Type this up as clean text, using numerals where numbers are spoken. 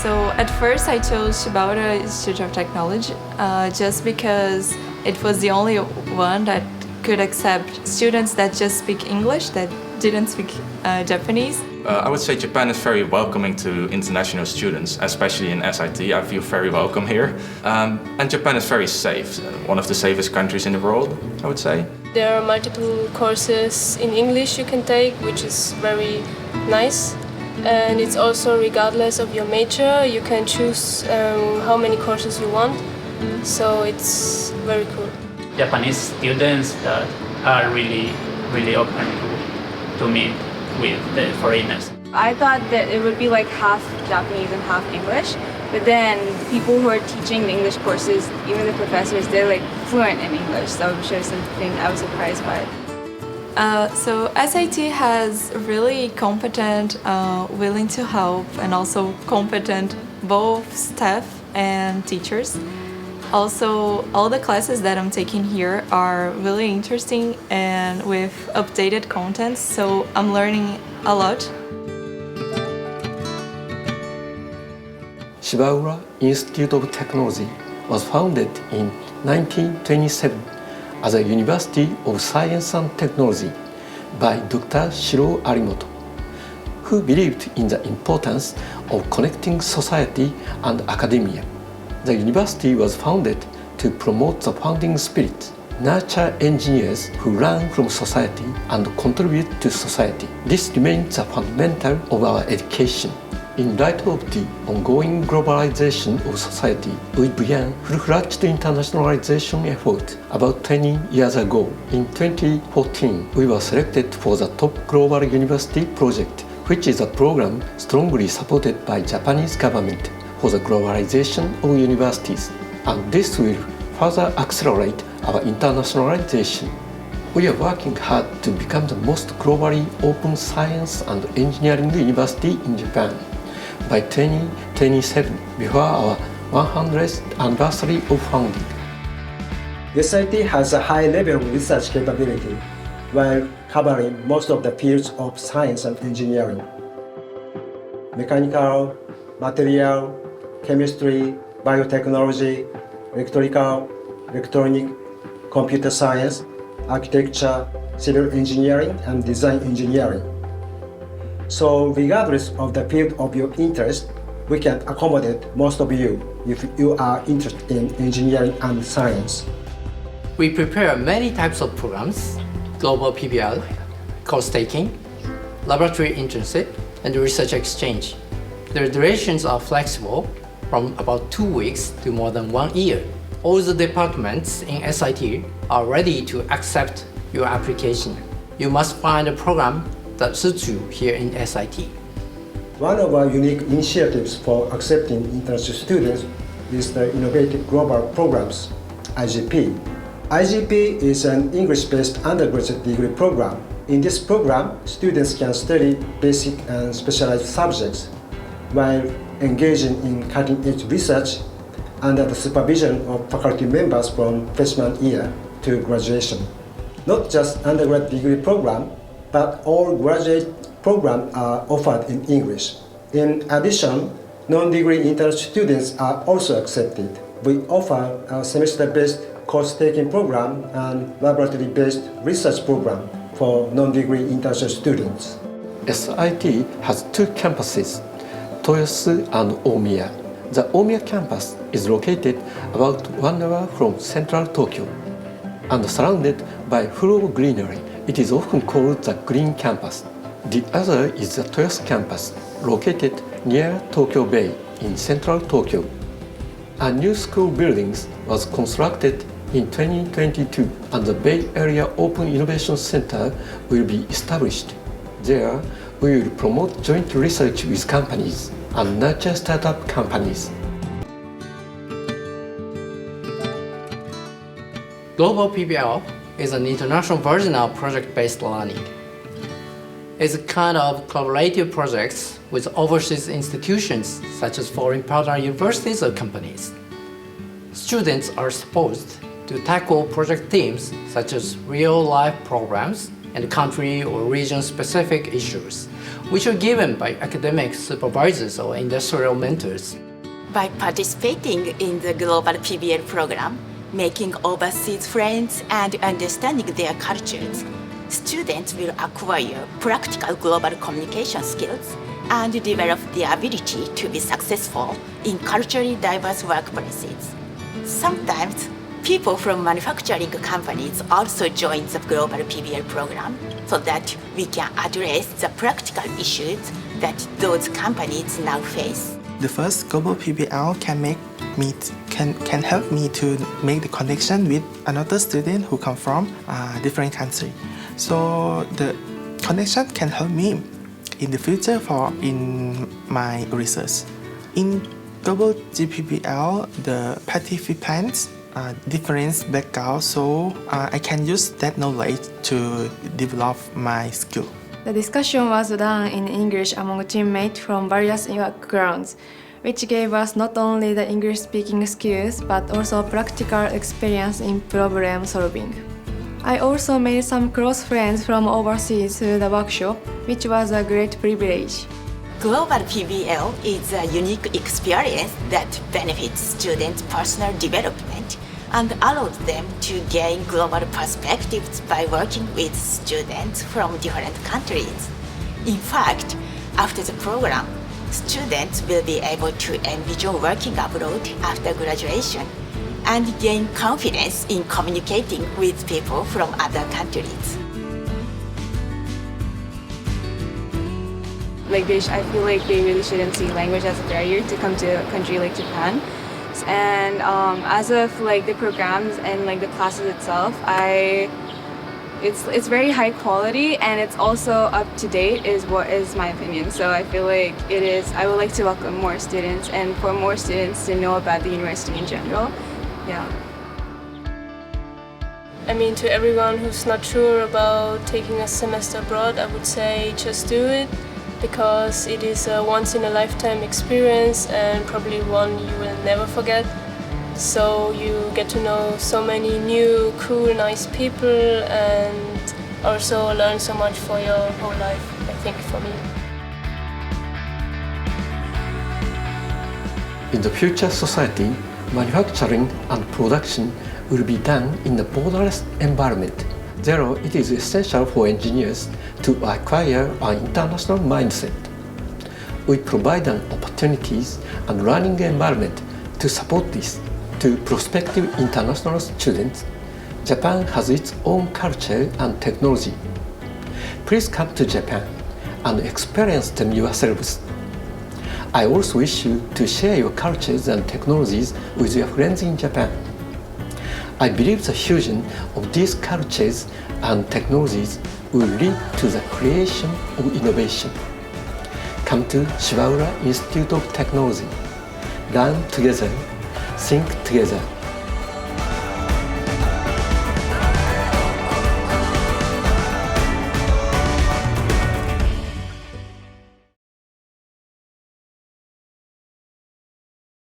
So at first I chose Shibaura Institute of Technology just because it was the only one that could accept students that just speak English, that didn't speak Japanese. I would say Japan is very welcoming to international students, especially in SIT. I feel very welcome here. And Japan is very safe, one of the safest countries in the world, I would say. There are multiple courses in English you can take, which is very nice. And it's also regardless of your major, you can choose how many courses you want. So it's very cool. Japanese students that are really open to meet with the foreigners. I thought that it would be like half Japanese and half English, but then people who are teaching the English courses, even the professors, they're like fluent in English, so I'm sure something I was surprised by. So SIT has really competent, willing to help, and also competent both staff and teachers. Also, all the classes that I'm taking here are really interesting and with updated content, so I'm learning a lot. Shibaura Institute of Technology was founded in 1927 as a University of Science and Technology by Dr. Shiro Arimoto, who believed in the importance of connecting society and academia. The university was founded to promote the founding spirit, nurture engineers who learn from society and contribute to society. This remains the fundamental of our education. In light of the ongoing globalization of society, we began full-fledged internationalization effort about 20 years ago. In 2014, we were selected for the Top Global University Project, which is a program strongly supported by Japanese government for the globalization of universities, and this will further accelerate our internationalization. We are working hard to become the most globally open science and engineering university in Japan by 2027, before our 100th anniversary of founding. SIT has a high-level research capability while covering most of the fields of science and engineering. Mechanical, material, chemistry, biotechnology, electrical, electronic, computer science, architecture, civil engineering, and design engineering. So regardless of the field of your interest, we can accommodate most of you if you are interested in engineering and science. We prepare many types of programs: Global PBL, course taking, laboratory internship, and research exchange. Their durations are flexible, from about 2 weeks to more than 1 year. All the departments in SIT are ready to accept your application. You must find a program that suits you here in SIT. One of our unique initiatives for accepting international students is the Innovative Global Programs, IGP. IGP is an English-based undergraduate degree program. In this program, students can study basic and specialized subjects while engaging in cutting-edge research under the supervision of faculty members from freshman year to graduation. Not just undergrad degree program, but all graduate programs are offered in English. In addition, non-degree international students are also accepted. We offer a semester-based course-taking program and laboratory-based research program for non-degree international students. SIT has 2 campuses, Toyosu and Omiya. The Omiya campus is located about 1 hour from central Tokyo and surrounded by full of greenery. It is often called the Green Campus. The other is the Toyosu campus, located near Tokyo Bay in central Tokyo. A new school building was constructed in 2022 and the Bay Area Open Innovation Center will be established. There, we will promote joint research with companies and nurture startup companies. Global PBL is an international version of project-based learning. It's a kind of collaborative projects with overseas institutions such as foreign partner universities or companies. Students are supposed to tackle project themes such as real-life programs, and country or region-specific issues, which are given by academic supervisors or industrial mentors. By participating in the Global PBL program, making overseas friends and understanding their cultures, students will acquire practical global communication skills and develop the ability to be successful in culturally diverse workplaces. Sometimes, people from manufacturing companies also join the Global PBL program so that we can address the practical issues that those companies now face. The first Global PBL can help me to make the connection with another student who come from a different country. So the connection can help me in the future in my research. In Global GPBL, the participants different backgrounds, so I can use that knowledge to develop my skill. The discussion was done in English among teammates from various backgrounds, which gave us not only the English speaking skills but also practical experience in problem solving. I also made some close friends from overseas through the workshop, which was a great privilege. Global PBL is a unique experience that benefits students' personal development and allows them to gain global perspectives by working with students from different countries. In fact, after the program, students will be able to envision working abroad after graduation and gain confidence in communicating with people from other countries. I feel like they really shouldn't see language as a barrier to come to a country like Japan. And as of the programs and the classes itself, it's very high quality and it's also up to date is what is my opinion. So I feel like I would like to welcome more students and for more students to know about the university in general. Yeah. I mean, to everyone who's not sure about taking a semester abroad, I would say just do it, because it is a once-in-a-lifetime experience and probably one you will never forget. So you get to know so many new, cool, nice people and also learn so much for your whole life, I think, for me. In the future society, manufacturing and production will be done in a borderless environment. Therefore, it is essential for engineers to acquire an international mindset. We provide an opportunities and learning environment to support this. To prospective international students, Japan has its own culture and technology. Please come to Japan and experience them yourselves. I also wish you to share your cultures and technologies with your friends in Japan. I believe the fusion of these cultures and technologies will lead to the creation of innovation. Come to Shibaura Institute of Technology. Learn together, think together.